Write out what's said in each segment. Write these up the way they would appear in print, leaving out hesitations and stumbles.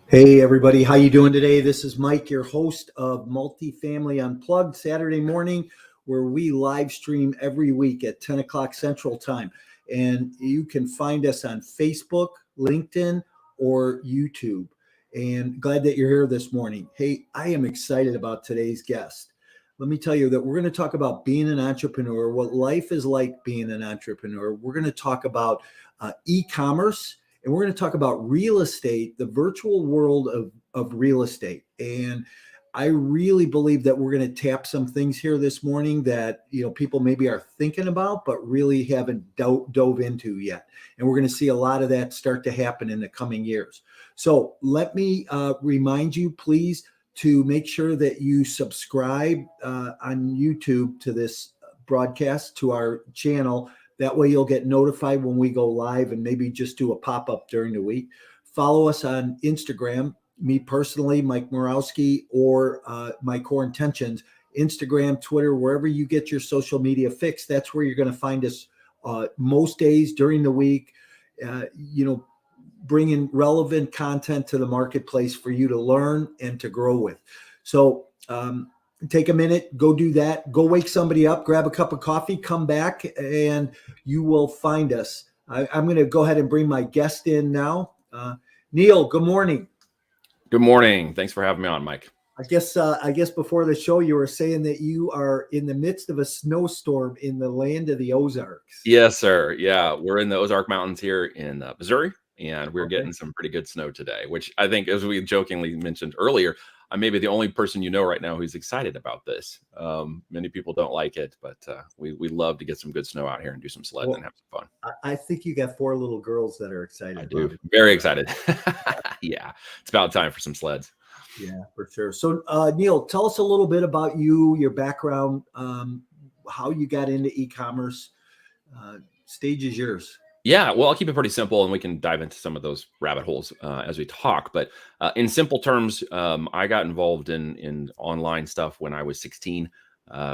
Hey everybody, how you doing today? This is Mike, your host of Multifamily Unplugged Saturday morning, where we live stream every week at 10 o'clock Central Time. And you can find us on Facebook, LinkedIn, or YouTube. And glad that you're here this morning. Hey, I am excited about today's guest. Let me tell you that we're going to talk about being an entrepreneur, what life is like being an entrepreneur. We're going to talk about e-commerce. And we're going to talk about real estate, the virtual world of real estate. And I really believe that we're going to tap some things here this morning that, people maybe are thinking about, but really haven't dove into yet. And we're going to see a lot of that start to happen in the coming years. So let me remind you, please, to make sure that you subscribe on YouTube to this broadcast, to our channel. That way you'll get notified when we go live and maybe just do a pop-up during the week. Follow us on Instagram, me personally, Mike Morawski, or My Core Intentions, Instagram, Twitter, wherever you get your social media fix. That's where you're going to find us most days during the week, bringing relevant content to the marketplace for you to learn and to grow with. So, take a minute, go do that. Go wake somebody up, grab a cup of coffee, come back, and you will find us. I'm going to go ahead and bring my guest in now. Neil, good morning. Good morning. Thanks for having me on, Mike. I guess before the show, you were saying that you are in the midst of a snowstorm in the land of the Ozarks. Yes, sir. Yeah, we're in the Ozark Mountains here in Missouri, and we're getting some pretty good snow today, which I think, as we jokingly mentioned earlier, I may be the only person right now who's excited about this. Many people don't like it, but we love to get some good snow out here and do some sledding and have some fun. I think you got 4 little girls that are excited. I do. Very excited. Yeah, it's about time for some sleds. Yeah, for sure. So, Neil, tell us a little bit about you, your background, how you got into e-commerce. Stage is yours. Yeah, well, I'll keep it pretty simple, and we can dive into some of those rabbit holes as we talk. But in simple terms, I got involved in online stuff when I was 16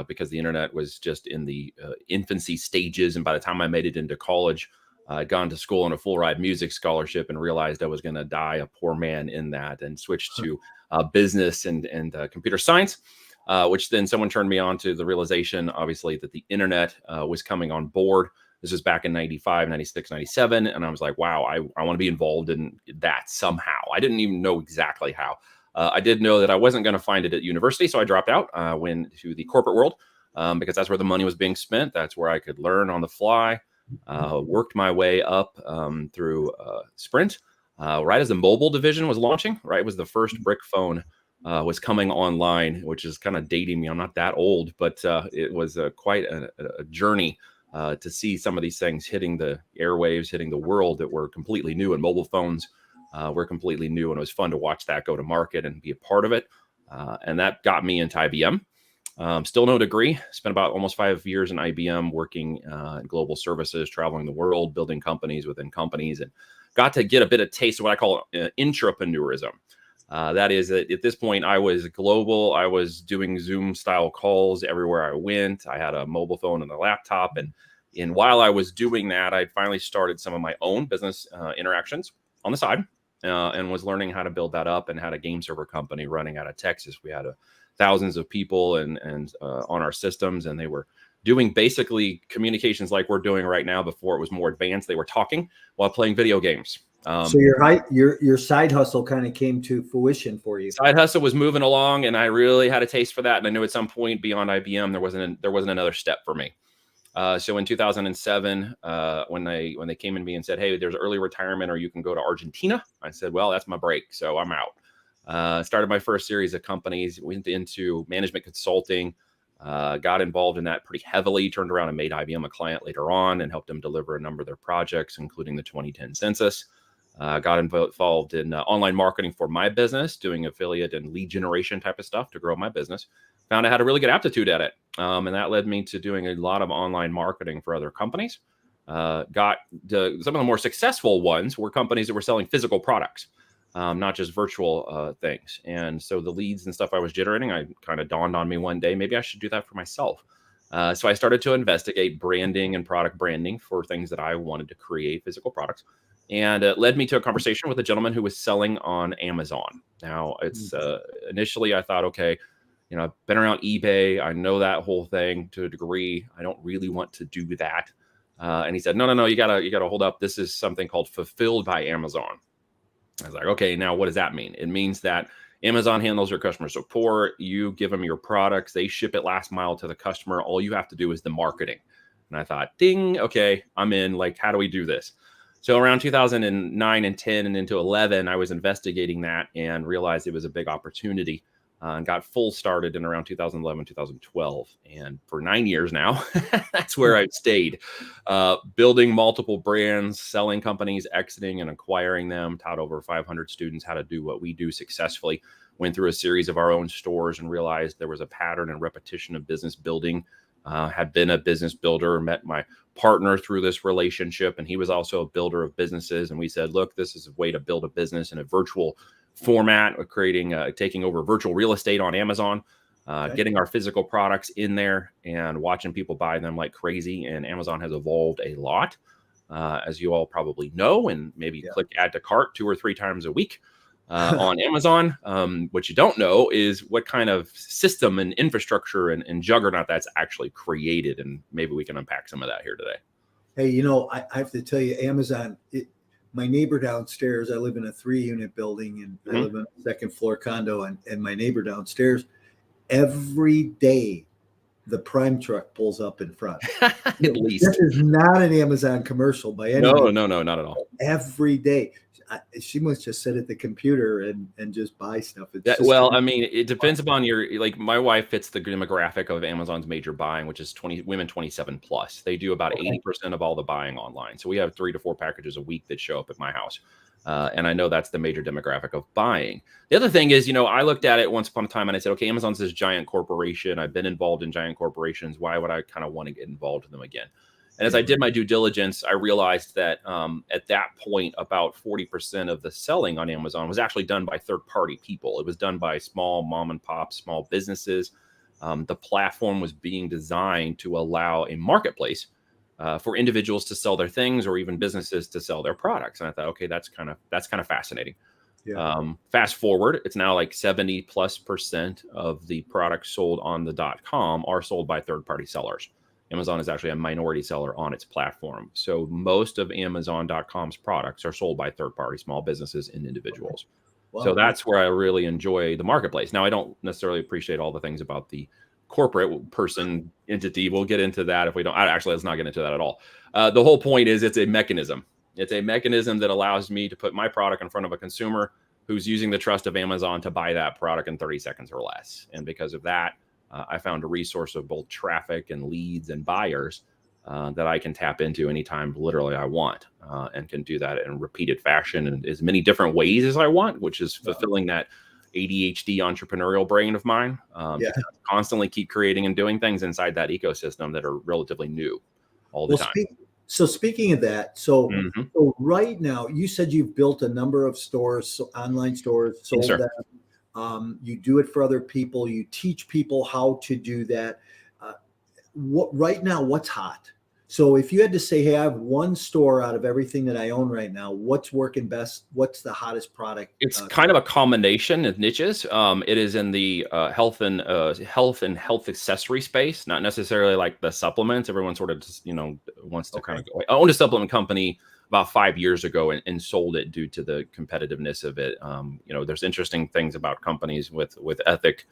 because the internet was just in the infancy stages. And by the time I made it into college, I'd gone to school on a full ride music scholarship and realized I was going to die a poor man in that, and switched to business and computer science, which then someone turned me on to the realization, obviously, that the internet was coming on board. This was back in 95, 96, 97. And I was like, wow, I want to be involved in that somehow. I didn't even know exactly how. I did know that I wasn't going to find it at university. So I dropped out, went to the corporate world because that's where the money was being spent. That's where I could learn on the fly. Worked my way up through Sprint right as the mobile division was launching. Right, it was the first brick phone was coming online, which is kind of dating me. I'm not that old, but it was quite a journey to see some of these things hitting the airwaves, hitting the world that were completely new, and mobile phones were completely new. And it was fun to watch that go to market and be a part of it. And that got me into IBM. Still no degree. Spent about almost 5 years in IBM working in global services, traveling the world, building companies within companies, and got to get a bit of taste of what I call intrapreneurism. That is, at this point, I was global. I was doing Zoom style calls everywhere I went. I had a mobile phone and a laptop. And while I was doing that, I finally started some of my own business interactions on the side and was learning how to build that up, and had a game server company running out of Texas. We had thousands of people and on our systems, and they were doing basically communications like we're doing right now. Before it was more advanced, they were talking while playing video games. So your side hustle kind of came to fruition for you. Side hustle was moving along, and I really had a taste for that. And I knew at some point beyond IBM, there wasn't another step for me. So in 2007, when they came to me and said, "Hey, there's early retirement, or you can go to Argentina," I said, "Well, that's my break, so I'm out." Started my first series of companies, went into management consulting, got involved in that pretty heavily, turned around and made IBM a client later on, and helped them deliver a number of their projects, including the 2010 census. Got involved in online marketing for my business, doing affiliate and lead generation type of stuff to grow my business. Found I had a really good aptitude at it. And that led me to doing a lot of online marketing for other companies. Got some of the more successful ones were companies that were selling physical products, not just virtual things. And so the leads and stuff I was generating, I kind of dawned on me one day, maybe I should do that for myself. So I started to investigate branding and product branding for things that I wanted to create, physical products. And it led me to a conversation with a gentleman who was selling on Amazon. Now, it's initially I thought, okay, I've been around eBay. I know that whole thing to a degree. I don't really want to do that. And he said, no, you gotta hold up. This is something called fulfilled by Amazon. I was like, okay, now what does that mean? It means that Amazon handles your customer support. You give them your products. They ship it last mile to the customer. All you have to do is the marketing. And I thought, ding, okay, I'm in. Like, how do we do this? So around 2009 and 10 and into 11, I was investigating that and realized it was a big opportunity, and got full started in around 2011, 2012. And for 9 years now, that's where I've stayed, building multiple brands, selling companies, exiting and acquiring them, taught over 500 students how to do what we do successfully, went through a series of our own stores and realized there was a pattern and repetition of business building. Had been a business builder, met my partner through this relationship, and he was also a builder of businesses. And we said, look, this is a way to build a business in a virtual format of taking over virtual real estate on Amazon, getting our physical products in there and watching people buy them like crazy. And Amazon has evolved a lot, as you all probably know, and maybe click add to cart 2 or 3 times a week. On Amazon. What you don't know is what kind of system and infrastructure and juggernaut that's actually created. And maybe we can unpack some of that here today. Hey, I have to tell you, Amazon, my neighbor downstairs, I live in a 3-unit building and I live in a second floor condo, and my neighbor downstairs, every day the Prime truck pulls up in front. At least. This is not an Amazon commercial by any means. No, not at all. Every day. She must just sit at the computer and just buy stuff. I mean, it depends upon like my wife fits the demographic of Amazon's major buying, which is women 27 plus. They do about 80% of all the buying online. So we have 3 to 4 packages a week that show up at my house. And I know that's the major demographic of buying. The other thing is, I looked at it once upon a time and I said, okay, Amazon's this giant corporation. I've been involved in giant corporations. Why would I kind of want to get involved in them again? And as I did my due diligence, I realized that at that point, about 40% of the selling on Amazon was actually done by third-party people. It was done by small mom and pop, small businesses. The platform was being designed to allow a marketplace for individuals to sell their things, or even businesses to sell their products. And I thought, okay, that's kind of fascinating. Yeah. Fast forward, it's now like 70+% of the products sold on the .com are sold by third-party sellers. Amazon is actually a minority seller on its platform. So most of Amazon.com's products are sold by third-party small businesses and individuals. Wow. So that's where I really enjoy the marketplace. Now, I don't necessarily appreciate all the things about the corporate person entity. We'll get into that if we don't. Actually, let's not get into that at all. The whole point is it's a mechanism. It's a mechanism that allows me to put my product in front of a consumer who's using the trust of Amazon to buy that product in 30 seconds or less. And because of that, I found a resource of both traffic and leads and buyers that I can tap into anytime literally I want, and can do that in repeated fashion in as many different ways as I want, which is fulfilling that ADHD entrepreneurial brain of mine. To constantly keep creating and doing things inside that ecosystem that are relatively new all the time. So speaking of that, so right now, you said you've built a number of stores, online stores, sold them. You do it for other people. You teach people how to do that. Right now, what's hot? So if you had to say, hey, I have one store out of everything that I own right now, what's working best? What's the hottest product? It's kind of a combination of niches. It is in the health and health accessory space, not necessarily like the supplements. Everyone sort of just, wants to kind of go. I owned a supplement company about 5 years ago and sold it due to the competitiveness of it. There's interesting things about companies with ethic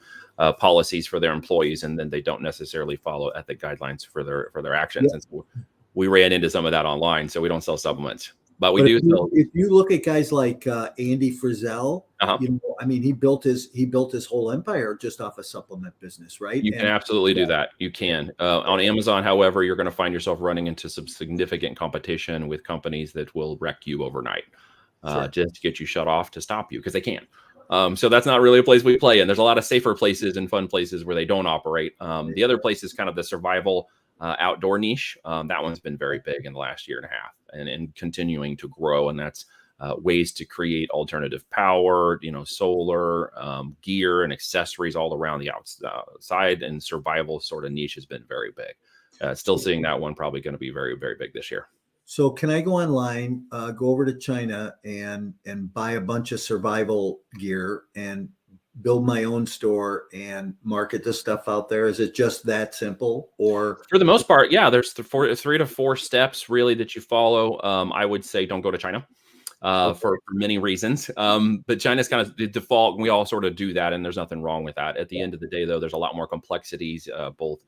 policies for their employees, and then they don't necessarily follow ethic guidelines for their actions. And so we ran into some of that online. So we don't sell supplements, but we do sell. If you look at guys like Andy Frizzell, he built his whole empire just off a supplement business, right? You can absolutely do that. You can. On Amazon, however, you're going to find yourself running into some significant competition with companies that will wreck you overnight, just to get you shut off to stop you, because they can. So that's not really a place we play in. There's a lot of safer places and fun places where they don't operate. The other place is kind of the survival outdoor niche. That one's been very big in the last year and a half, and continuing to grow. And that's ways to create alternative power, solar gear and accessories all around the outside, and survival sort of niche has been very big. Still seeing that one probably going to be very, very big this year. So can I go online, go over to China and buy a bunch of survival gear and build my own store and market the stuff out there? Is it just that simple? Or For the most part, yeah, there's 3 to 4 steps really that you follow. I would say don't go to China for many reasons. But China's kind of the default, and we all sort of do that, and there's nothing wrong with that. At the end of the day, though, there's a lot more complexities, both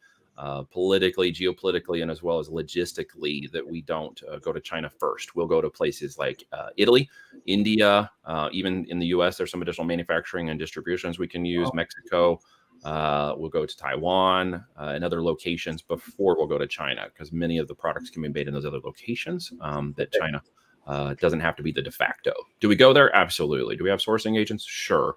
politically, geopolitically, and as well as logistically, that we don't go to China first. We'll go to places like Italy, India, even in the U.S. There's some additional manufacturing and distributions we can use. Mexico. We'll go to Taiwan and other locations before we'll go to China, because many of the products can be made in those other locations that China doesn't have to be the de facto. Do we go there? Absolutely. Do we have sourcing agents? Sure.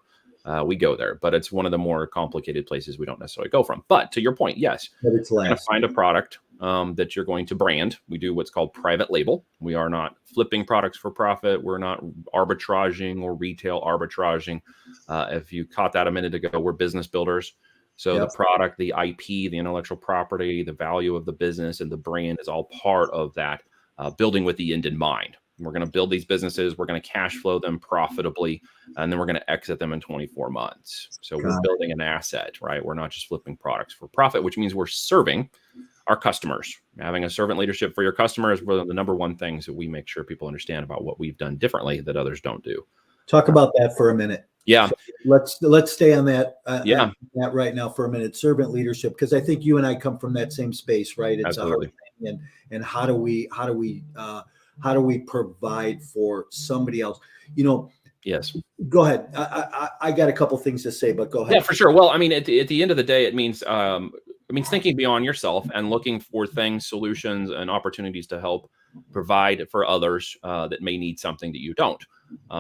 We go there, but it's one of the more complicated places we don't necessarily go from. But to your point, yes, but it's you're going to less. find a product that you're going to brand. We do what's called private label. We are not flipping products for profit. We're not arbitraging or retail arbitraging. If you caught that a minute ago, we're business builders. So Yep. the product, the IP, the intellectual property, the value of the business and the brand is all part of that building with the end in mind. We're going to build these businesses. We're going to cash flow them profitably, and then we're going to exit them in 24 months. So we're building an asset, right? We're not just flipping products for profit, which means we're serving our customers. Having a servant leadership for your customers is one of the number one things that we make sure people understand about what we've done differently that others don't do. Talk about that for a minute. Yeah. So let's stay on that. Yeah. That right now for a minute. Servant leadership, because I think you and I come from that same space, right? It's Absolutely. a hard thing, and how do we provide for somebody else? Yes. Go ahead. I got a couple things to say, but go ahead. Yeah, for sure. Well, I mean, at the end of the day, it means thinking beyond yourself and looking for things, solutions, and opportunities to help provide for others that may need something that you don't.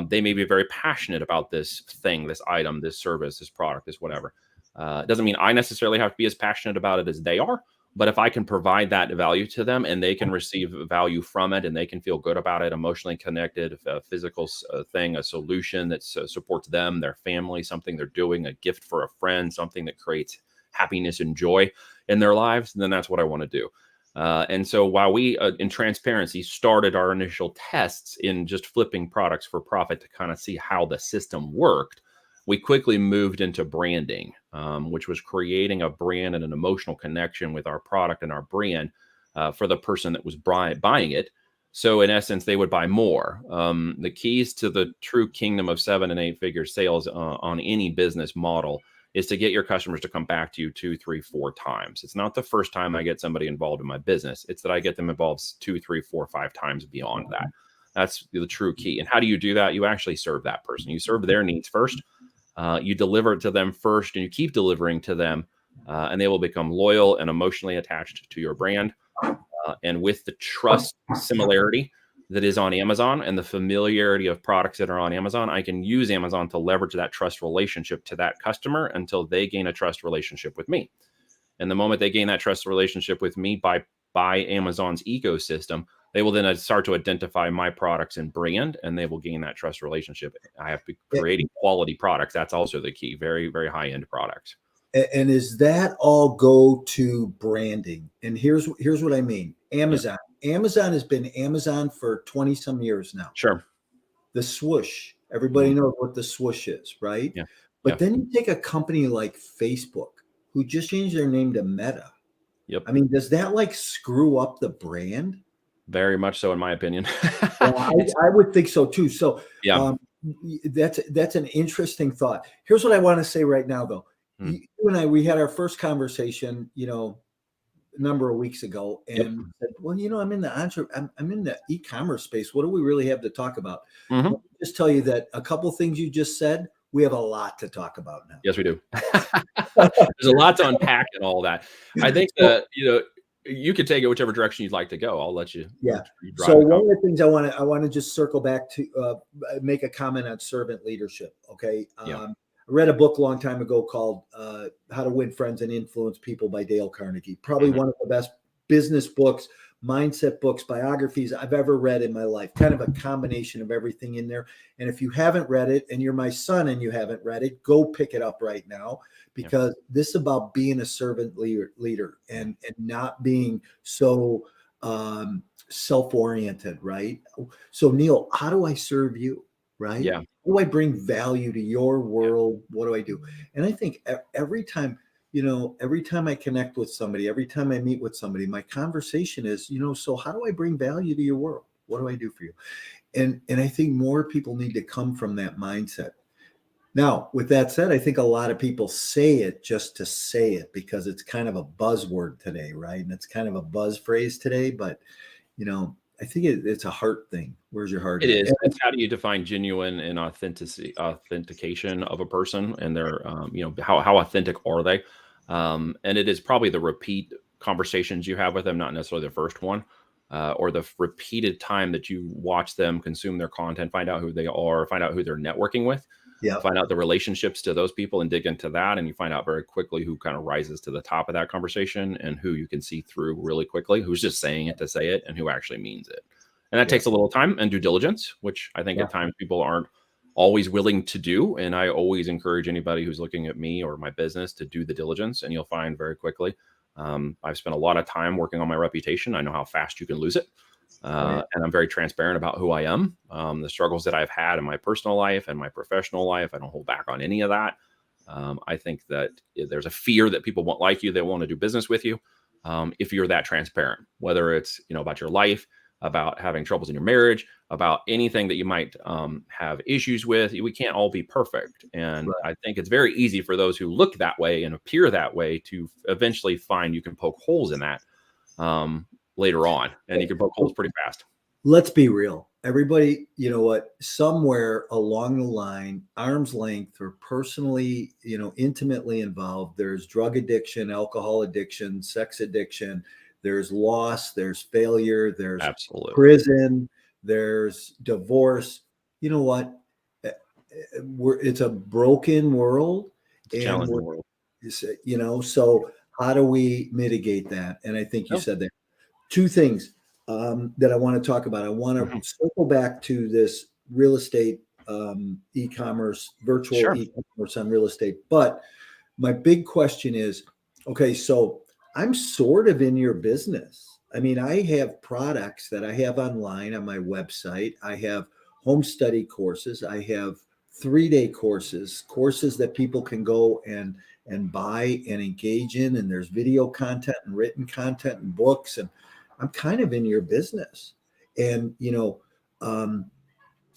They may be very passionate about this thing, this item, this service, this product, this whatever. It doesn't mean I necessarily have to be as passionate about it as they are. But if I can provide that value to them and they can receive value from it and they can feel good about it, emotionally connected, a physical thing, a solution that supports them, their family, something they're doing, a gift for a friend, something that creates happiness and joy in their lives, then that's what I want to do. And so while we, in transparency, started our initial tests in just flipping products for profit to kind of see how the system worked, we quickly moved into branding, which was creating a brand and an emotional connection with our product and our brand for the person that was buying it. So in essence, they would buy more. The keys to the true kingdom of 7 and 8 figure sales on any business model is to get your customers to come back to you 2, 3, 4 times. It's not the first time I get somebody involved in my business. It's that I get them involved 2, 3, 4, 5 times beyond that. That's the true key. And how do you do that? You actually serve that person. You serve their needs first. You deliver it to them first, and you keep delivering to them, and they will become loyal and emotionally attached to your brand. And with the trust similarity that is on Amazon and the familiarity of products that are on Amazon, I can use Amazon to leverage that trust relationship to that customer until they gain a trust relationship with me. And the moment they gain that trust relationship with me by Amazon's ecosystem, they will then start to identify my products and brand, and they will gain that trust relationship. I have to be creating quality products. That's also the key. Very, very high-end products. And is that all go to branding? And here's what I mean. Amazon. Yeah. Amazon has been Amazon for 20 some years now. Sure. The swoosh. Everybody knows what the swoosh is, right? Yeah. But then you take a company like Facebook, who just changed their name to Meta. Yep. I mean, does that like screw up the brand? Very much so, in my opinion. Yeah, I would think so too. So yeah, that's an interesting thought. Here's what I want to say right now, though. You and I, we had our first conversation, a number of weeks ago, and said, well, I'm in the e-commerce space. What do we really have to talk about? Let me just tell you that a couple things you just said, we have a lot to talk about now. Yes, we do. There's a lot to unpack and all that. I think that, you can take it whichever direction you'd like to go. I'll let you. Yeah. You So one of the things I want to just circle back to, make a comment on servant leadership. Okay. I read a book a long time ago called How to Win Friends and Influence People by Dale Carnegie. Probably one of the best business books, mindset books, biographies I've ever read in my life. Kind of a combination of everything in there. And if you haven't read it and you're my son and you haven't read it, go pick it up right now, because this is about being a servant leader and not being so self-oriented, right? So Neil, how do I serve you, right? Yeah. How do I bring value to your world? What do I do? And I think every time, every time I connect with somebody, every time I meet with somebody, my conversation is, so how do I bring value to your world? What do I do for you? And I think more people need to come from that mindset. Now, with that said, I think a lot of people say it just to say it because it's kind of a buzzword today, right? And it's kind of a buzz phrase today, but I think it's a heart thing. Where's your heart It at? is. It's how do you define genuine and authentication of a person and their, how authentic are they? And it is probably the repeat conversations you have with them, not necessarily the first one, or the repeated time that you watch them consume their content, find out who they are, find out who they're networking with, Yeah. find out the relationships to those people and dig into that. And you find out very quickly who kind of rises to the top of that conversation and who you can see through really quickly, who's just saying it to say it and who actually means it. And that takes a little time and due diligence, which I think at times people aren't always willing to do. And I always encourage anybody who's looking at me or my business to do the diligence. And you'll find very quickly, I've spent a lot of time working on my reputation. I know how fast you can lose it. And I'm very transparent about who I am, the struggles that I've had in my personal life and my professional life. I don't hold back on any of that. I think that there's a fear that people won't like you. They want to do business with you. If you're that transparent, whether it's, about your life, about having troubles in your marriage, about anything that you might have issues with. We can't all be perfect. And I think it's very easy for those who look that way and appear that way to eventually find you can poke holes in that later on. And you can poke holes pretty fast. Let's be real. Everybody, you know what, somewhere along the line, arm's length or personally, intimately involved, there's drug addiction, alcohol addiction, sex addiction, there's loss, there's failure, there's Absolutely prison, there's divorce. You know what? It's a broken world. It's a challenging world. So how do we mitigate that? And I think you said that. Two things that I want to talk about. I want to circle back to this real estate e-commerce, virtual e-commerce on real estate. But my big question is, okay, so I'm sort of in your business. I mean, I have products that I have online on my website. I have home study courses. I have 3-day courses that people can go and buy and engage in. And there's video content and written content and books. And I'm kind of in your business. And,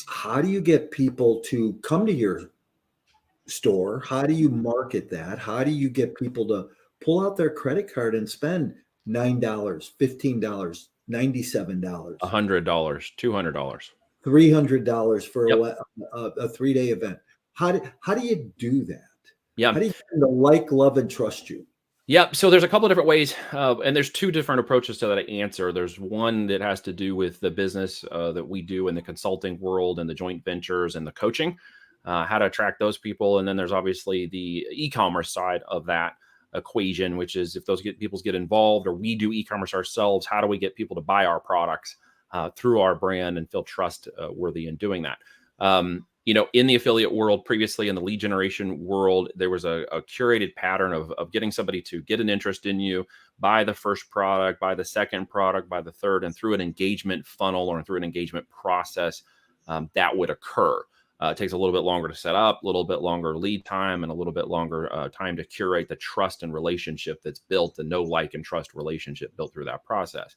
how do you get people to come to your store? How do you market that? How do you get people to pull out their credit card and spend $9, $15, $97, $100, $200, $300 for a 3-day event? How do you do that? Yeah. How do you get them to like, love, and trust you? Yep. So there's a couple of different ways, and there's 2 different approaches to that answer. There's one that has to do with the business that we do in the consulting world and the joint ventures and the coaching, how to attract those people. And then there's obviously the e-commerce side of that equation, which is if those people get involved or we do e-commerce ourselves, how do we get people to buy our products through our brand and feel trustworthy in doing that? In the affiliate world, previously in the lead generation world, there was a curated pattern of getting somebody to get an interest in you, buy the first product, buy the second product, buy the third, and through an engagement funnel or through an engagement process, that would occur. It takes a little bit longer to set up, a little bit longer lead time, and a little bit longer time to curate the trust and relationship that's built, the know, like, and trust relationship built through that process.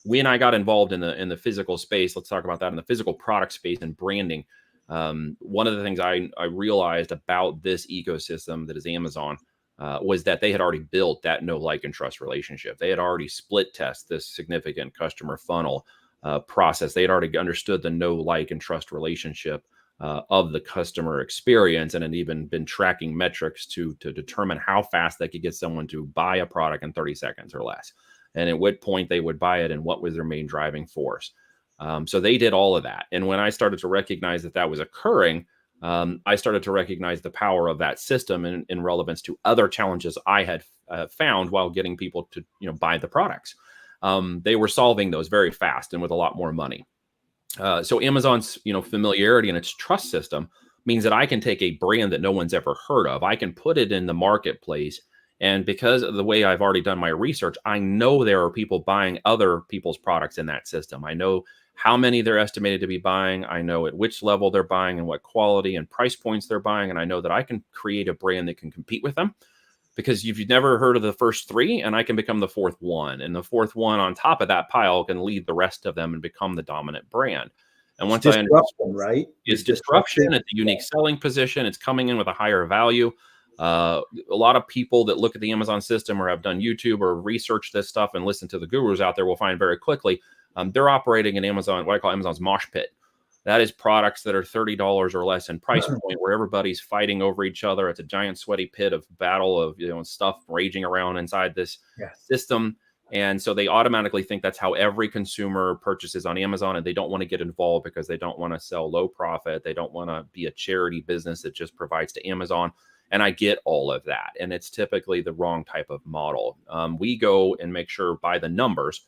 When I got involved in the physical space, let's talk about that in the physical product space and branding. One of the things I realized about this ecosystem that is Amazon was that they had already built that know, like, and trust relationship. They had already split test this significant customer funnel process. They had already understood the know, like, and trust relationship of the customer experience and had even been tracking metrics to determine how fast they could get someone to buy a product in 30 seconds or less. And at what point they would buy it and what was their main driving force. So they did all of that. And when I started to recognize that was occurring, I started to recognize the power of that system in relevance to other challenges I had found while getting people to buy the products. They were solving those very fast and with a lot more money. So Amazon's familiarity and its trust system means that I can take a brand that no one's ever heard of. I can put it in the marketplace And because of the way I've already done my research, I know there are people buying other people's products in that system. I know how many they're estimated to be buying. I know at which level they're buying and what quality and price points they're buying. And I know that I can create a brand that can compete with them, because you've never heard of the first three, and I can become the fourth one. And the fourth one on top of that pile can lead the rest of them and become the dominant brand. And It's once I understand, disruption, right? it's You're disruption, disrupting. it's a unique selling position, it's coming in with a higher value. A lot of people that look at the Amazon system or have done YouTube or research this stuff and listen to the gurus out there will find very quickly they're operating in Amazon, what I call Amazon's mosh pit. That is products that are $30 or less in price point, where everybody's fighting over each other. It's a giant sweaty pit of battle of stuff raging around inside this system. And so they automatically think that's how every consumer purchases on Amazon, and they don't want to get involved because they don't want to sell low profit. They don't want to be a charity business that just provides to Amazon. And I get all of that. And it's typically the wrong type of model. We go and make sure by the numbers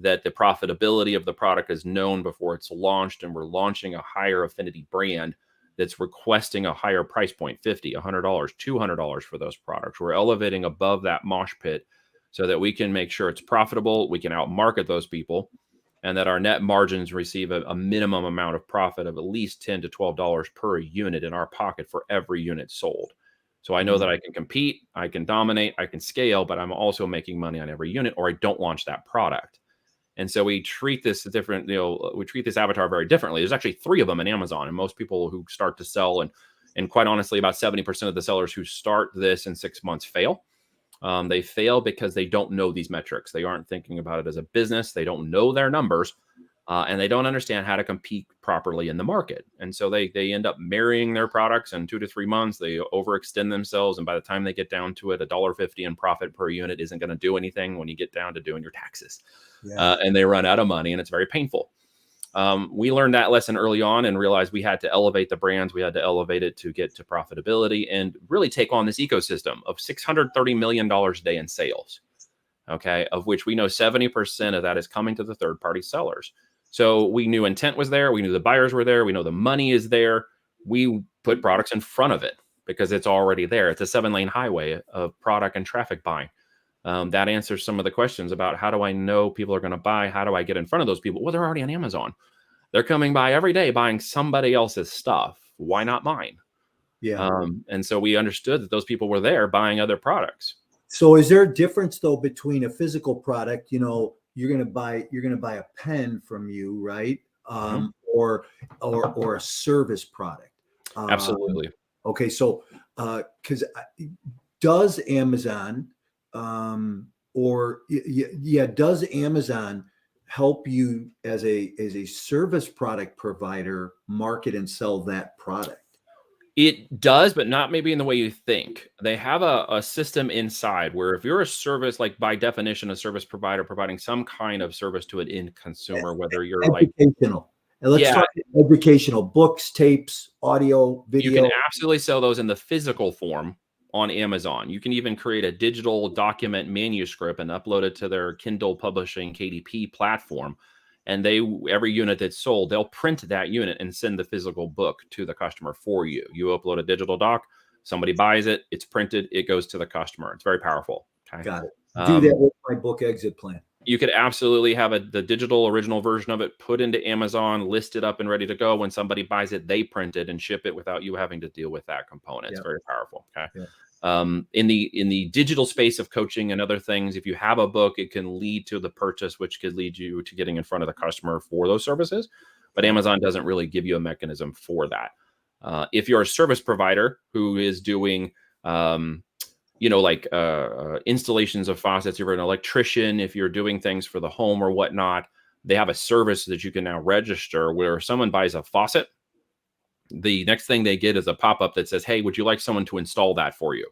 that the profitability of the product is known before it's launched. And we're launching a higher affinity brand that's requesting a higher price point, $50, $100, $200 for those products. We're elevating above that mosh pit so that we can make sure it's profitable. We can outmarket those people, and that our net margins receive a minimum amount of profit of at least $10 to $12 per unit in our pocket for every unit sold. So I know that I can compete, I can dominate, I can scale, but I'm also making money on every unit, or I don't launch that product. And so we treat this different, we treat this avatar very differently. There's actually 3 of them in Amazon, and most people who start to sell, and quite honestly, about 70% of the sellers who start this in 6 months fail. They fail because they don't know these metrics. They aren't thinking about it as a business. They don't know their numbers, and they don't understand how to compete properly in the market. And so they end up marrying their products in 2 to 3 months. They overextend themselves, and by the time they get down to it, $1.50 in profit per unit isn't going to do anything when you get down to doing your taxes. And they run out of money, and it's very painful. We learned that lesson early on and realized we had to elevate the brands. We had to elevate it to get to profitability and really take on this ecosystem of $630 million a day in sales. Okay. Of which we know 70% of that is coming to the third-party sellers. So we knew intent was there. We knew the buyers were there. We know the money is there. We put products in front of it because it's already there. It's a 7-lane highway of product and traffic buying. That answers some of the questions about how do I know people are going to buy? How do I get in front of those people? Well, they're already on Amazon. They're coming by every day buying somebody else's stuff. Why not mine? And so we understood that those people were there buying other products. So is there a difference though between a physical product, you're going to buy a pen from you, right? Or a service product? Absolutely. Okay. So, cause does Amazon, does Amazon help you as a service product provider market and sell that product? It does, but not maybe in the way you think. They have a system inside where if you're a service, like by definition, a service provider providing some kind of service to an end consumer, whether you're educational. And let's talk educational books, tapes, audio, video. You can absolutely sell those in the physical form on Amazon. You can even create a digital document manuscript and upload it to their Kindle Publishing KDP platform. And every unit that's sold, they'll print that unit and send the physical book to the customer for you. You upload a digital doc, somebody buys it, it's printed, it goes to the customer. It's very powerful. Okay? Got it. Do that with my book exit plan. You could absolutely have the digital original version of it put into Amazon, listed up and ready to go. When somebody buys it, they print it and ship it without you having to deal with that component. It's very powerful. Okay. In the digital space of coaching and other things, if you have a book, it can lead to the purchase, which could lead you to getting in front of the customer for those services. But Amazon doesn't really give you a mechanism for that. If you're a service provider who is doing, installations of faucets, if you're an electrician, if you're doing things for the home or whatnot, they have a service that you can now register where someone buys a faucet. The next thing they get is a pop-up that says, hey, would you like someone to install that for you?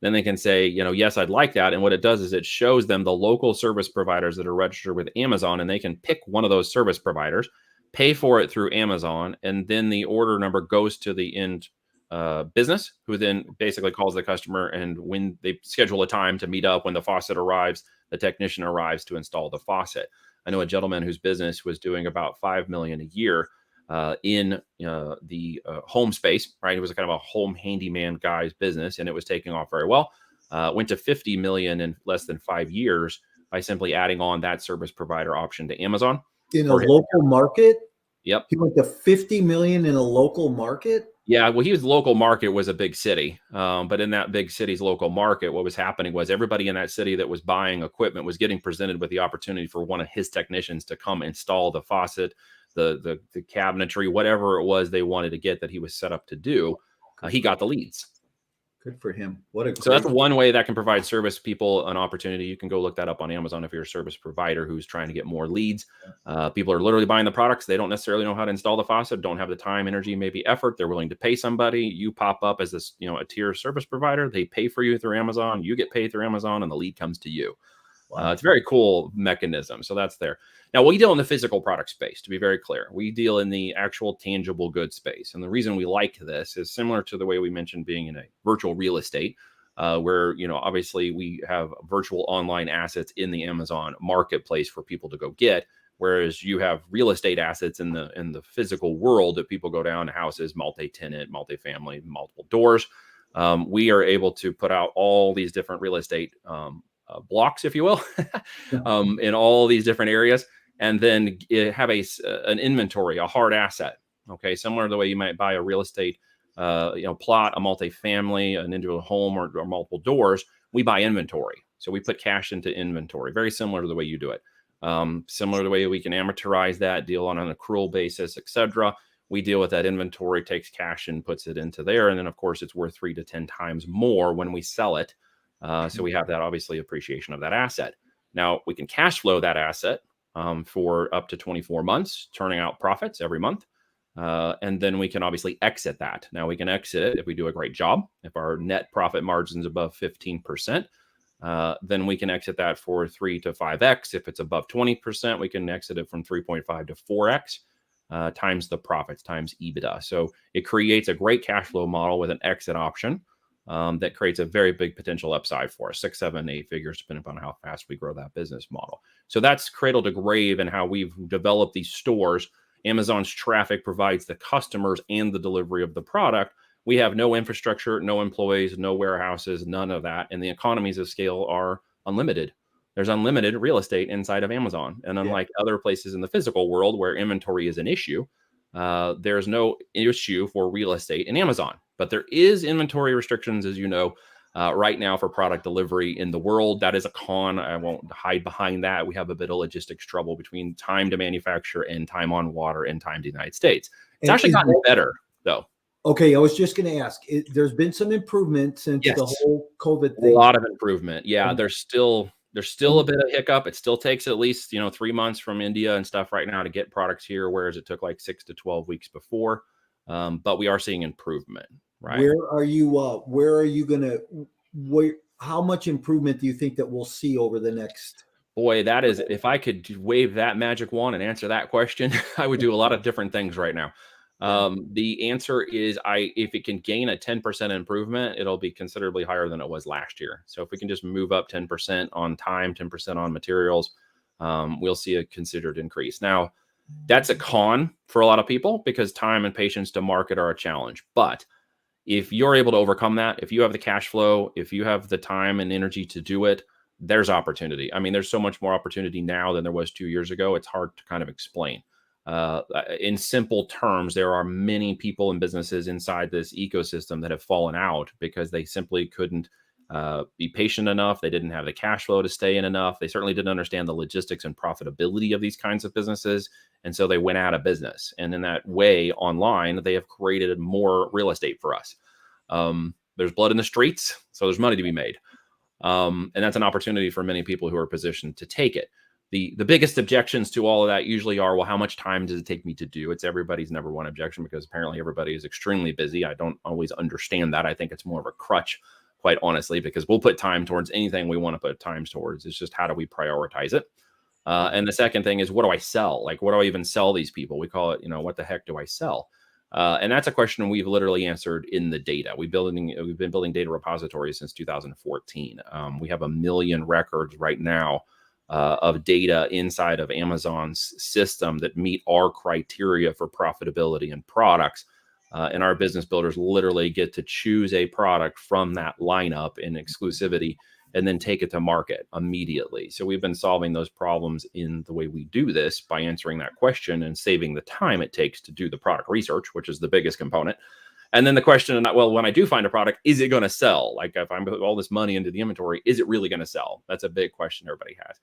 Then they can say, yes, I'd like that. And what it does is it shows them the local service providers that are registered with Amazon, and they can pick one of those service providers, pay for it through Amazon, and then the order number goes to the end business, who then basically calls the customer, and when they schedule a time to meet up, when the faucet arrives, the technician arrives to install the faucet. I know a gentleman whose business was doing about $5 million a year in the home space, right? It was a kind of a home handyman guy's business, and it was taking off very well. went to 50 million in less than 5 years by simply adding on that service provider option to Amazon. In a local market? Yep. He went to 50 million in a local market? Yeah, well, he was local market was a big city, but in that big city's local market, what was happening was everybody in that city that was buying equipment was getting presented with the opportunity for one of his technicians to come install the faucet, the cabinetry, whatever it was they wanted to get that he was set up to do. He got the leads. Good for him. What a So that's one way that can provide service people an opportunity. You can go look that up on Amazon if you're a service provider who's trying to get more leads. People are literally buying the products. They don't necessarily know how to install the faucet, don't have the time, energy, maybe effort. They're willing to pay somebody. You pop up as this, a tier service provider. They pay for you through Amazon. You get paid through Amazon, and the lead comes to you. It's a very cool mechanism. So that's there. Now, we deal in the physical product space, to be very clear. We deal in the actual tangible goods space. And the reason we like this is similar to the way we mentioned being in a virtual real estate, where, obviously we have virtual online assets in the Amazon marketplace for people to go get, whereas you have real estate assets in the physical world that people go down to houses, multi-tenant, multifamily, multiple doors. We are able to put out all these different real estate blocks, if you will, in all these different areas, and then have an inventory, a hard asset. Okay, similar to the way you might buy a real estate, plot, a multifamily, an individual home, or multiple doors. We buy inventory, so we put cash into inventory. Very similar to the way you do it. Similar to the way we can amortize that, deal on an accrual basis, etc. We deal with that inventory, takes cash and puts it into there, and then of course it's worth 3 to 10 times more when we sell it. So we have that obviously appreciation of that asset. Now we can cash flow that asset for up to 24 months, turning out profits every month. And then we can obviously exit that. Now we can exit it if we do a great job. If our net profit margin is above 15%, then we can exit that for 3 to 5x. If it's above 20%, we can exit it from 3.5 to 4x times the profits, times EBITDA. So it creates a great cash flow model with an exit option. That creates a very big potential upside for us, 6, 7, 8 figures, depending upon how fast we grow that business model. So that's cradle to grave and how we've developed these stores. Amazon's traffic provides the customers and the delivery of the product. We have no infrastructure, no employees, no warehouses, none of that. And the economies of scale are unlimited. There's unlimited real estate inside of Amazon. And unlike other places in the physical world where inventory is an issue, there's no issue for real estate in Amazon. But there is inventory restrictions, as you know, right now for product delivery in the world. That is a con. I won't hide behind that. We have a bit of logistics trouble between time to manufacture and time on water and time to the United States. It's actually gotten better, though. Okay, I was just going to ask. There's been some improvement since the whole COVID thing. A lot of improvement. Yeah, there's still a bit of hiccup. It still takes at least 3 months from India and stuff right now to get products here, whereas it took like 6 to 12 weeks before. But we are seeing improvement. Right. How much improvement do you think that we'll see over the next? Boy, that is, if I could wave that magic wand and answer that question, I would do a lot of different things right now. The answer is if it can gain a 10% improvement, it'll be considerably higher than it was last year. So if we can just move up 10% on time, 10% on materials, we'll see a considered increase. Now, that's a con for a lot of people because time and patience to market are a challenge. But if you're able to overcome that, if you have the cash flow, if you have the time and energy to do it, there's opportunity. I mean, there's so much more opportunity now than there was 2 years ago. It's hard to kind of explain. In simple terms, there are many people and businesses inside this ecosystem that have fallen out because they simply couldn't be patient enough. They didn't have the cash flow to stay in enough. They certainly didn't understand the logistics and profitability of these kinds of businesses. And so they went out of business. And in that way, online, they have created more real estate for us. There's blood in the streets, so there's money to be made. And that's an opportunity for many people who are positioned to take it. The biggest objections to all of that usually are, well, how much time does it take me to do? It's everybody's number one objection because apparently everybody is extremely busy. I don't always understand that. I think it's more of a crutch, quite honestly, because we'll put time towards anything we want to put time towards. It's just how do we prioritize it? And the second thing is, what do I sell? Like, what do I even sell these people? We call it, what the heck do I sell? And that's a question we've literally answered in the data. We've been building data repositories since 2014. We have 1 million records right now of data inside of Amazon's system that meet our criteria for profitability and products. And our business builders literally get to choose a product from that lineup in exclusivity and then take it to market immediately. So we've been solving those problems in the way we do this by answering that question and saving the time it takes to do the product research, which is the biggest component. And then the question, well, when I do find a product, is it going to sell? Like if I'm putting all this money into the inventory, is it really going to sell? That's a big question everybody has.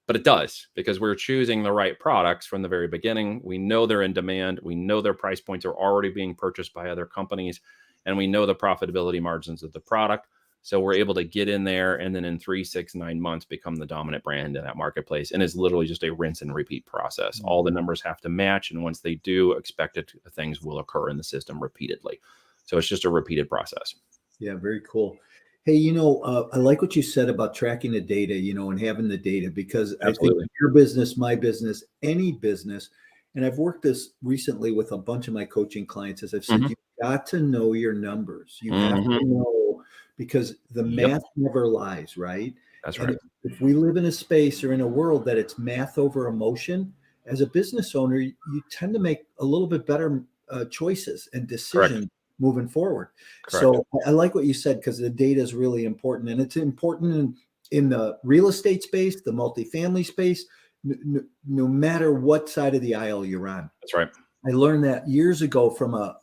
But it does, because we're choosing the right products from the very beginning. We know they're in demand. We know their price points are already being purchased by other companies, and we know the profitability margins of the product. So we're able to get in there and then in 3, 6, 9 months become the dominant brand in that marketplace. And it's literally just a rinse and repeat process. All the numbers have to match. And once they do, expected things will occur in the system repeatedly. So it's just a repeated process. Yeah, very cool. Hey, I like what you said about tracking the data, and having the data, because Absolutely. I think your business, my business, any business, and I've worked this recently with a bunch of my coaching clients, as I've said, Mhm. you've got to know your numbers. You have Mhm. to know, because the Yep. math never lies, right? That's And right. if we live in a space or in a world that it's math over emotion, as a business owner, you tend to make a little bit better choices and Correct. decisions moving forward. Correct. So I like what you said, because the data is really important, and it's important in the real estate space, the multifamily space, no matter what side of the aisle you're on. That's right. I learned that years ago from a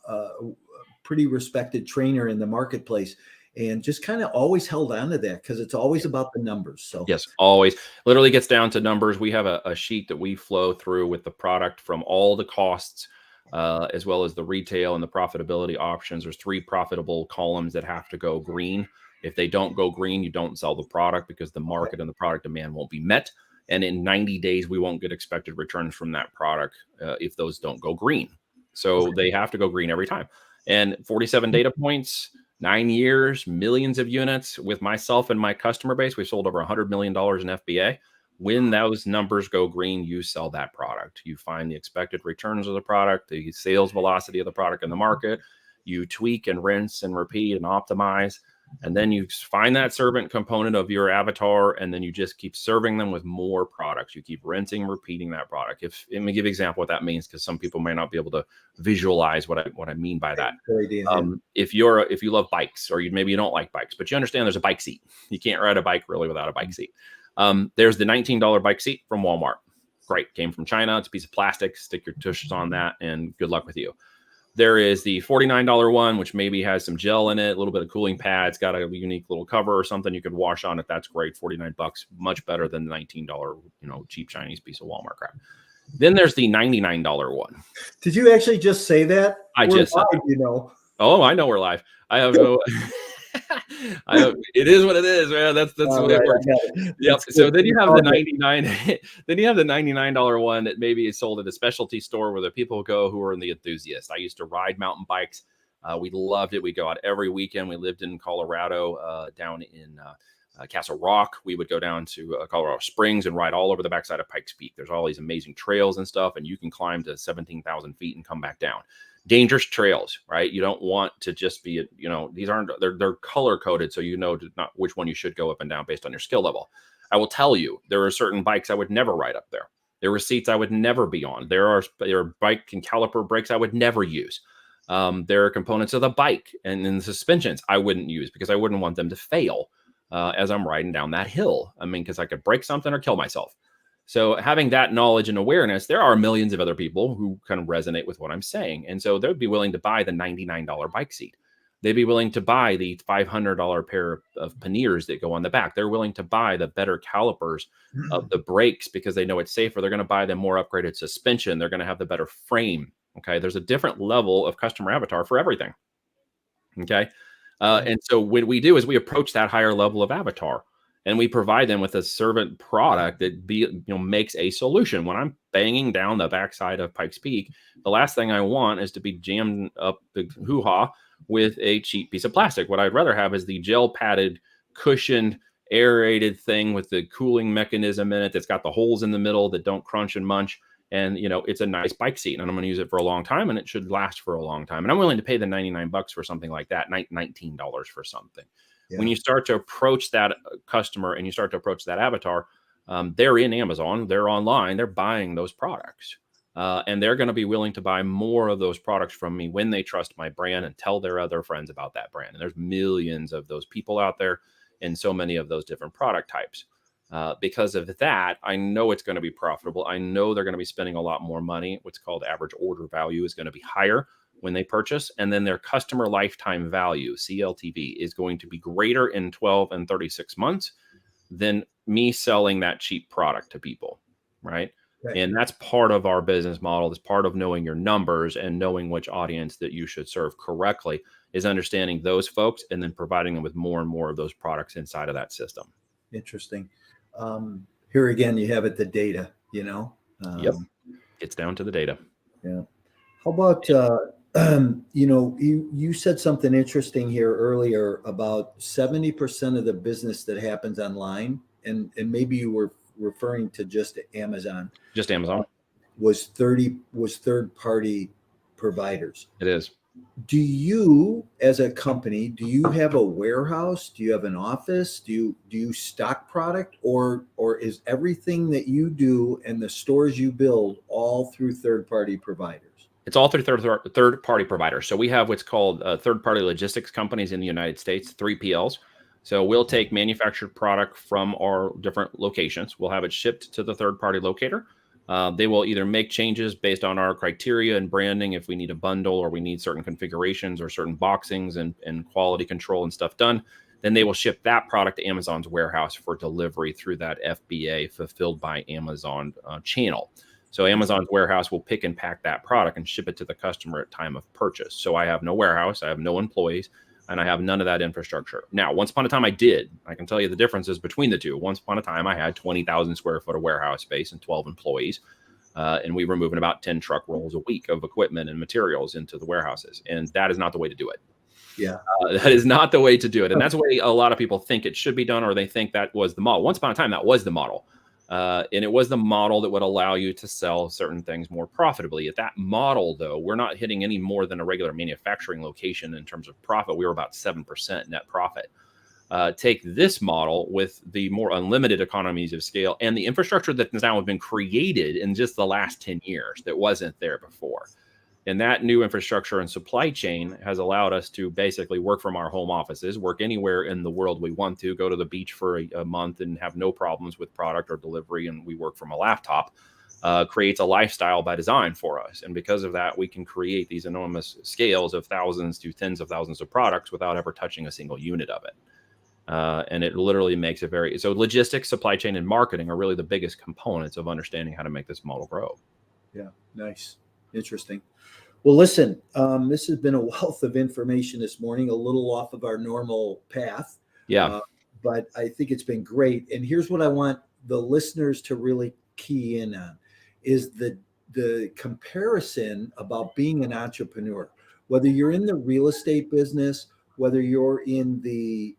pretty respected trainer in the marketplace, and just kind of always held on to that, because it's always about the numbers. So Yes, always. Literally gets down to numbers. We have a sheet that we flow through with the product from all the costs, as well as the retail and the profitability options. There's 3 profitable columns that have to go green. If they don't go green, you don't sell the product, because the market and the product demand won't be met. And in 90 days, we won't get expected returns from that product if those don't go green. So they have to go green every time. And 47 data points, 9 years, millions of units with myself and my customer base. We've sold over $100 million in FBA. When those numbers go green, you sell that product. You find the expected returns of the product, the sales velocity of the product in the market. You tweak and rinse and repeat and optimize. And then you find that servant component of your avatar, and then you just keep serving them with more products. You keep rinsing, repeating that product. Let me give you an example what that means, because some people may not be able to visualize what I mean by that. If you love bikes, or maybe you don't like bikes, but you understand there's a bike seat. You can't ride a bike really without a bike seat. There's the $19 bike seat from Walmart. Great. Came from China. It's a piece of plastic. Stick your tushes on that and good luck with you. There is the $49 one, which maybe has some gel in it, a little bit of cooling pads, got a unique little cover or something you could wash on it. That's great. $49, much better than the $19, cheap Chinese piece of Walmart crap. Then there's the $99 one. Did you actually just say that? I just said, Oh, I know we're live. I have no. It is what it is, man. That's the way it works. Yep. So then you have the 99. Then you have the $99 one that maybe is sold at a specialty store where the people go who are in the enthusiasts. I used to ride mountain bikes. We loved it. We go out every weekend. We lived in Colorado, down in Castle Rock. We would go down to Colorado Springs and ride all over the backside of Pikes Peak. There's all these amazing trails and stuff, and you can climb to 17,000 feet and come back down. Dangerous trails, right? You don't want to just be, these aren't, they're color coded. So not which one you should go up and down based on your skill level. I will tell you, there are certain bikes I would never ride up there. There are seats I would never be on. There are bike and caliper brakes I would never use. There are components of the bike and the suspensions I wouldn't use, because I wouldn't want them to fail as I'm riding down that hill. Because I could break something or kill myself. So having that knowledge and awareness, there are millions of other people who kind of resonate with what I'm saying. And so they'd be willing to buy the $99 bike seat. They'd be willing to buy the $500 pair of panniers that go on the back. They're willing to buy the better calipers of the brakes because they know it's safer. They're going to buy the more upgraded suspension. They're going to have the better frame. Okay. There's a different level of customer avatar for everything. Okay. And so what we do is we approach that higher level of avatar. And we provide them with a servant product that makes a solution. When I'm banging down the backside of Pikes Peak, the last thing I want is to be jammed up the hoo-ha with a cheap piece of plastic. What I'd rather have is the gel padded, cushioned, aerated thing with the cooling mechanism in it that's got the holes in the middle that don't crunch and munch. And, it's a nice bike seat, and I'm going to use it for a long time, and it should last for a long time. And I'm willing to pay the $99 for something like that, $19 for something. Yeah. When you start to approach that customer and you start to approach that avatar, they're in Amazon, they're online, they're buying those products. And they're going to be willing to buy more of those products from me when they trust my brand and tell their other friends about that brand. And there's millions of those people out there and so many of those different product types. Because of that, I know it's going to be profitable. I know they're going to be spending a lot more money. What's called average order value is going to be higher when they purchase. And then their customer lifetime value, CLTV, is going to be greater in 12 and 36 months than me selling that cheap product to people, right? Right. And that's part of our business model. That's part of knowing your numbers and knowing which audience that you should serve correctly, is understanding those folks and then providing them with more and more of those products inside of that system. Interesting. Here again, you have it, the data, Yep. It's down to the data. Yeah. How about, you said something interesting here earlier about 70% of the business that happens online, and maybe you were referring to just Amazon. Just Amazon. Was third party providers. It is. Do you, as a company, do you have a warehouse? Do you have an office? Do you stock product, or is everything that you do and the stores you build all through third party providers? It's all through third party providers. So we have what's called third party logistics companies in the United States, 3PLs. So we'll take manufactured product from our different locations. We'll have it shipped to the third party locator. They will either make changes based on our criteria and branding if we need a bundle or we need certain configurations or certain boxings and quality control and stuff done. Then they will ship that product to Amazon's warehouse for delivery through that FBA fulfilled by Amazon channel. So Amazon's warehouse will pick and pack that product and ship it to the customer at time of purchase. So I have no warehouse, I have no employees, and I have none of that infrastructure. Now, once upon a time I did. I can tell you the differences between the two. Once upon a time I had 20,000 square foot of warehouse space and 12 employees. And we were moving about 10 truck rolls a week of equipment and materials into the warehouses. And that is not the way to do it. Yeah. That is not the way to do it. And that's the way a lot of people think it should be done, or they think that was the model. Once upon a time, that was the model. And it was the model that would allow you to sell certain things more profitably. At that model, though, we're not hitting any more than a regular manufacturing location in terms of profit. We were about 7% net profit. Take this model with the more unlimited economies of scale and the infrastructure that now have been created in just the last 10 years that wasn't there before. And that new infrastructure and supply chain has allowed us to basically work from our home offices, work anywhere in the world we want to, go to the beach for a month and have no problems with product or delivery. And we work from a laptop, creates a lifestyle by design for us. And because of that, we can create these enormous scales of thousands to tens of thousands of products without ever touching a single unit of it. And it literally makes it so logistics, supply chain, and marketing are really the biggest components of understanding how to make this model grow. Yeah. Nice. Interesting. Well, listen, this has been a wealth of information this morning, a little off of our normal path. Yeah. But I think it's been great. And here's what I want the listeners to really key in on is the comparison about being an entrepreneur, whether you're in the real estate business, whether you're in the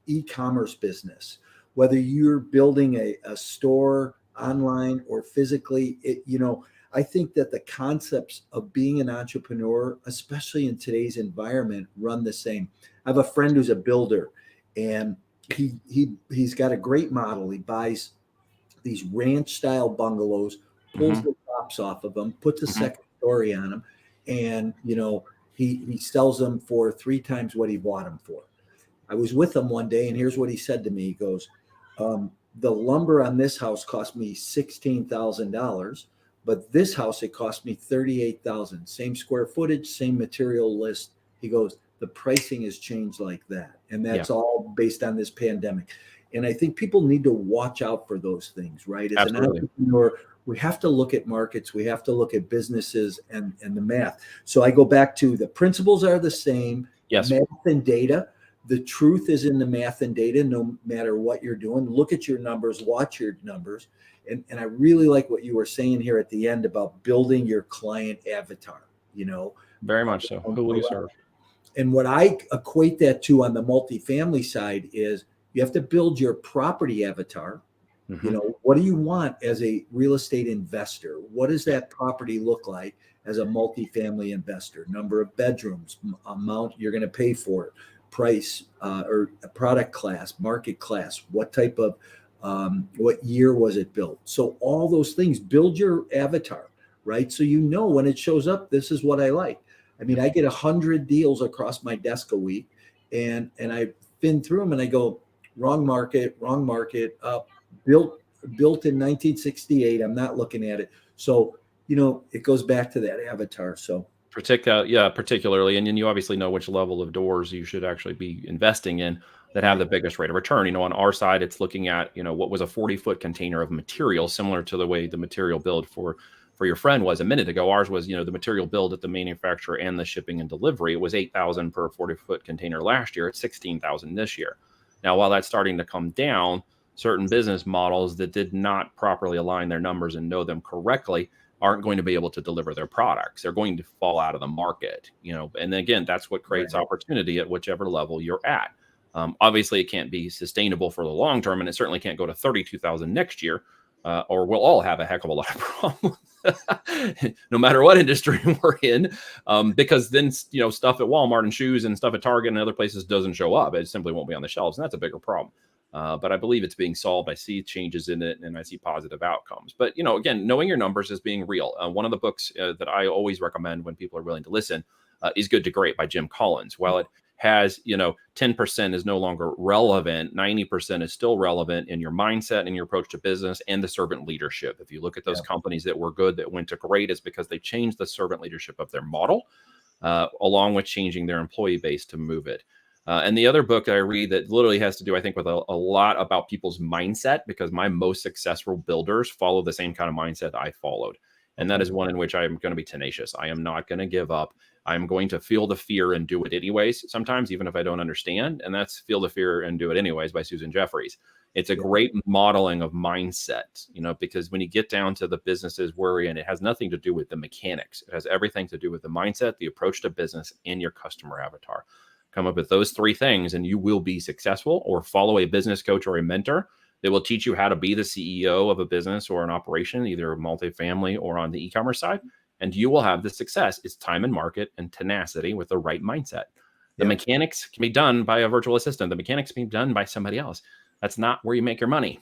e-commerce business, whether you're building a store online or physically, I think that the concepts of being an entrepreneur, especially in today's environment, run the same. I have a friend who's a builder, and he's got a great model. He buys these ranch style bungalows, pulls the tops off of them, puts a second story on them, and he sells them for 3 times what he bought them for. I was with him one day, and here's what he said to me. He goes, the lumber on this house cost me $16,000. But this house, it cost me $38,000. Same square footage, same material list. He goes, the pricing has changed like that. And that's all based on this pandemic. And I think people need to watch out for those things, right? As Absolutely. an entrepreneur, we have to look at markets. We have to look at businesses and the math. So I go back to the principles are the same. Yes. Math and data. The truth is in the math and data, no matter what you're doing. Look at your numbers, watch your numbers. And I really like what you were saying here at the end about building your client avatar, Very much so. Who will you serve? And what I equate that to on the multifamily side is you have to build your property avatar. What do you want as a real estate investor? What does that property look like as a multifamily investor? Number of bedrooms, amount you're going to pay for it, price or a product class, market class, what type of what year was it built? So all those things, build your avatar, right? So you know when it shows up, this is what I like. I mean, I get 100 deals across my desk a week, and I fin through them and I go, wrong market, up, built in 1968. I'm not looking at it. So, it goes back to that avatar. So Particularly, and then you obviously know which level of doors you should actually be investing in that have the biggest rate of return. On our side, it's looking at what was a 40-foot container of material, similar to the way the material build for your friend was a minute ago. Ours was the material build at the manufacturer and the shipping and delivery. It was $8,000 per 40-foot container last year. It's $16,000 this year. Now, while that's starting to come down, certain business models that did not properly align their numbers and know them correctly aren't going to be able to deliver their products. They're going to fall out of the market, and again, that's what creates opportunity at whichever level you're at. Obviously, it can't be sustainable for the long term, and it certainly can't go to 32,000 next year, or we'll all have a heck of a lot of problems, no matter what industry we're in, because then stuff at Walmart and shoes and stuff at Target and other places doesn't show up. It simply won't be on the shelves, and that's a bigger problem. But I believe it's being solved. I see changes in it, and I see positive outcomes. But again, knowing your numbers is being real. One of the books that I always recommend when people are willing to listen is Good to Great by Jim Collins. While it has 10% is no longer relevant, 90% is still relevant in your mindset and your approach to business and the servant leadership. If you look at those companies that were good, that went to great, it's because they changed the servant leadership of their model, along with changing their employee base to move it. And the other book that I read that literally has to do, I think, with a lot about people's mindset, because my most successful builders follow the same kind of mindset I followed. And that is one in which I am going to be tenacious. I am not going to give up. I'm going to feel the fear and do it anyways, sometimes, even if I don't understand. And that's Feel the Fear and Do It Anyways by Susan Jeffries. It's a great modeling of mindset, because when you get down to the businesses we're in, it has nothing to do with the mechanics. It has everything to do with the mindset, the approach to business, and your customer avatar. Come up with those three things and you will be successful, or follow a business coach or a mentor that will teach you how to be the CEO of a business or an operation, either multifamily or on the e-commerce side. And you will have the success. It's time and market and tenacity with the right mindset. The mechanics can be done by a virtual assistant. The mechanics can be done by somebody else. That's not where you make your money.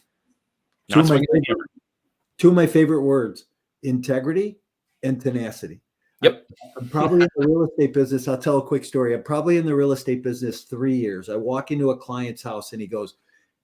Two of my favorite words, integrity and tenacity. Yep. I'm probably in the real estate business. I'll tell a quick story. I'm probably in the real estate business 3 years. I walk into a client's house and he goes,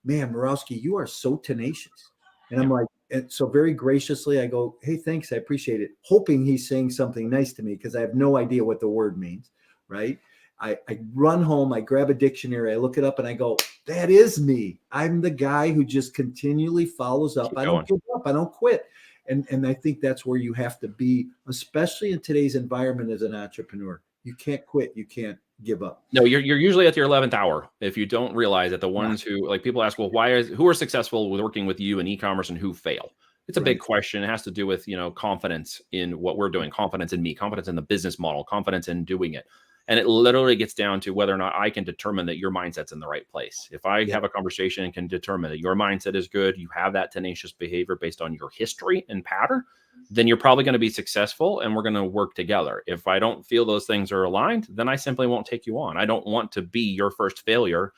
"Man, Morawski, you are so tenacious." And I'm like, and so very graciously, I go, "Hey, thanks. I appreciate it." Hoping he's saying something nice to me because I have no idea what the word means. Right. I run home, I grab a dictionary, I look it up and I go, that is me. I'm the guy who just continually follows up. I don't give up. I don't quit. And I think that's where you have to be, especially in today's environment as an entrepreneur. You can't quit. You can't give up. No, you're usually at your 11th hour. If you don't realize that the ones who, like, people ask, well, who are successful with working with you in e-commerce and who fail? It's a big question. It has to do with, confidence in what we're doing, confidence in me, confidence in the business model, confidence in doing it. And it literally gets down to whether or not I can determine that your mindset's in the right place. If I have a conversation and can determine that your mindset is good, you have that tenacious behavior based on your history and pattern, then you're probably going to be successful and we're going to work together. If I don't feel those things are aligned, then I simply won't take you on. I don't want to be your first failure.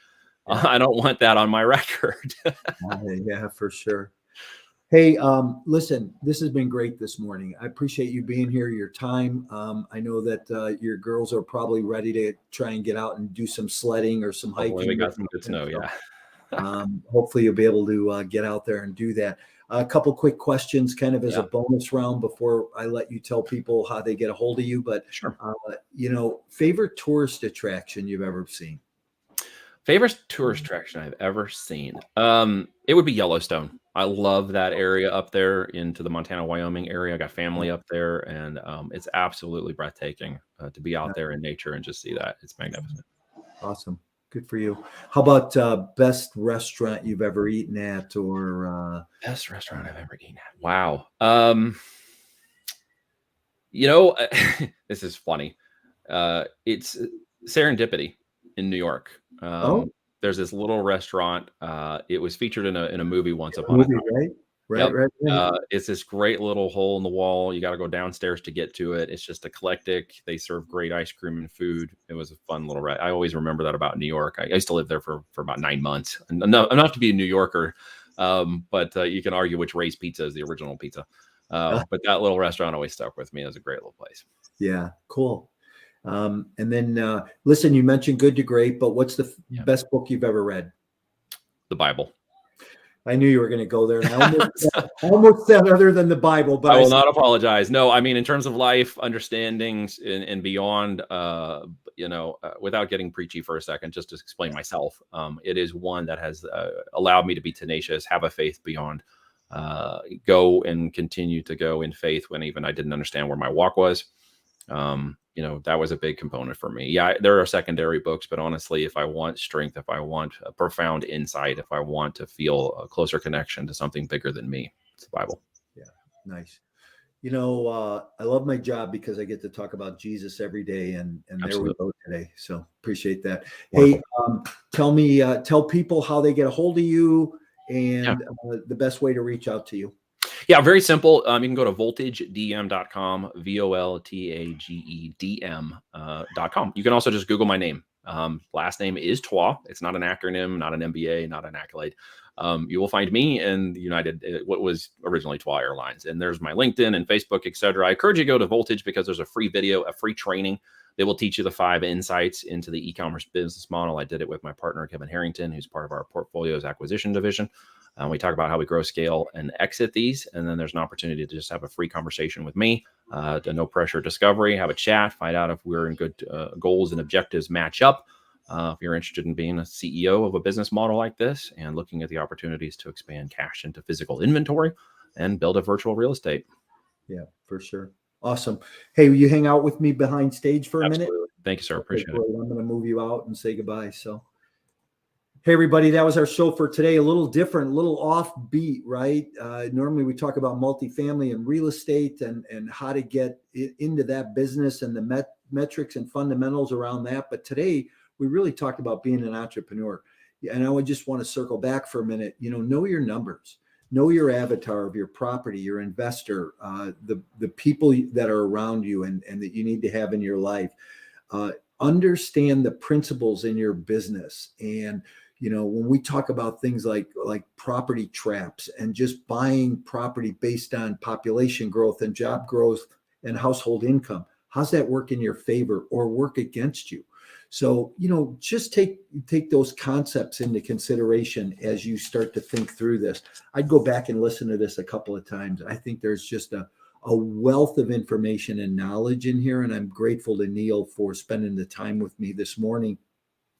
I don't want that on my record. Yeah, for sure. Hey, listen, this has been great this morning. I appreciate you being here, your time. I know that your girls are probably ready to try and get out and do some sledding or some hiking. We got some good snow, Hopefully you'll be able to get out there and do that. A couple quick questions kind of as a bonus round before I let you tell people how they get a hold of you. But, sure. Favorite tourist attraction you've ever seen? Favorite tourist attraction I've ever seen? It would be Yellowstone. I love that area up there into the Montana, Wyoming area. I got family up there, and it's absolutely breathtaking to be out there in nature and just see that. It's magnificent. Awesome. Good for you. How about best restaurant you've ever eaten at, or best restaurant I've ever eaten at? Wow. This is funny. It's Serendipity in New York. There's this little restaurant. It was featured in a movie once upon a time. Right. It's this great little hole in the wall. You got to go downstairs to get to it. It's just eclectic. They serve great ice cream and food. It was a fun little I always remember that about New York. I used to live there for about 9 months. Enough to be a New Yorker, but you can argue which Ray's pizza is the original pizza. But that little restaurant always stuck with me as a great little place. Yeah, cool. And then listen, you mentioned Good to Great, but what's the best book you've ever read? The Bible. I knew you were going to go there, and I almost said other than the Bible, but I will not apologize. No, I mean, in terms of life understandings and beyond, without getting preachy for a second, just to explain myself, it is one that has allowed me to be tenacious, have a faith beyond, go and continue to go in faith when even I didn't understand where my walk was. That was a big component for me. Yeah, there are secondary books, but honestly, if I want strength, if I want a profound insight, if I want to feel a closer connection to something bigger than me, it's the Bible. Yeah, nice. I love my job because I get to talk about Jesus every day, and there we go today. So appreciate that. Wonderful. Hey, tell people how they get a hold of you and the best way to reach out to you. Yeah, very simple. You can go to voltagedm.com, voltagedm.com. You can also just Google my name. Last name is Twa. It's not an acronym, not an MBA, not an accolade. You will find me in what was originally Twa Airlines. And there's my LinkedIn and Facebook, etc. I encourage you to go to Voltage because there's a free video, a free training. They will teach you the 5 insights into the e-commerce business model. I did it with my partner, Kevin Harrington, who's part of our portfolio's acquisition division. We talk about how we grow, scale, and exit these. And then there's an opportunity to just have a free conversation with me, the no pressure discovery, have a chat, find out if we're in good goals and objectives match up. If you're interested in being a CEO of a business model like this and looking at the opportunities to expand cash into physical inventory and build a virtual real estate. Yeah, for sure. Awesome. Hey, will you hang out with me behind stage for a minute? Thank you, sir. Appreciate it. I'm going to move you out and say goodbye. So, hey, everybody, that was our show for today. A little different, a little offbeat, right? Normally we talk about multifamily and real estate and how to get into that business and the metrics and fundamentals around that. But today we really talked about being an entrepreneur. And I would just want to circle back for a minute. Know your numbers. Know your avatar of your property, your investor, the people that are around you and that you need to have in your life. Understand the principles in your business. And, when we talk about things like property traps and just buying property based on population growth and job growth and household income, how's that work in your favor or work against you? So, just take those concepts into consideration as you start to think through this. I'd go back and listen to this a couple of times. I think there's just a wealth of information and knowledge in here. And I'm grateful to Neil for spending the time with me this morning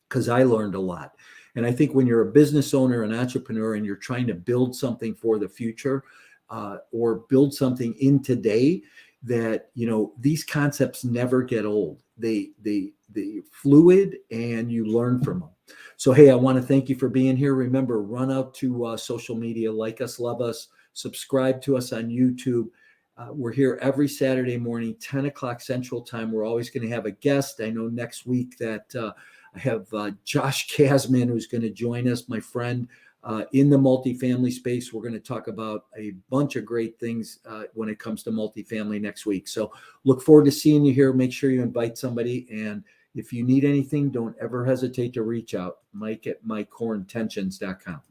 because I learned a lot. And I think when you're a business owner, an entrepreneur, and you're trying to build something for the future or build something in today, that, these concepts never get old. They fluid and you learn from them. So, hey, I want to thank you for being here. Remember, run out to social media, like us, love us, subscribe to us on YouTube. We're here every Saturday morning, 10 o'clock Central Time. We're always going to have a guest. I know next week that I have Josh Kasman, who's going to join us, my friend, in the multifamily space. We're going to talk about a bunch of great things when it comes to multifamily next week. So look forward to seeing you here. Make sure you invite somebody. And if you need anything, don't ever hesitate to reach out. Mike at mycoreintentions.com.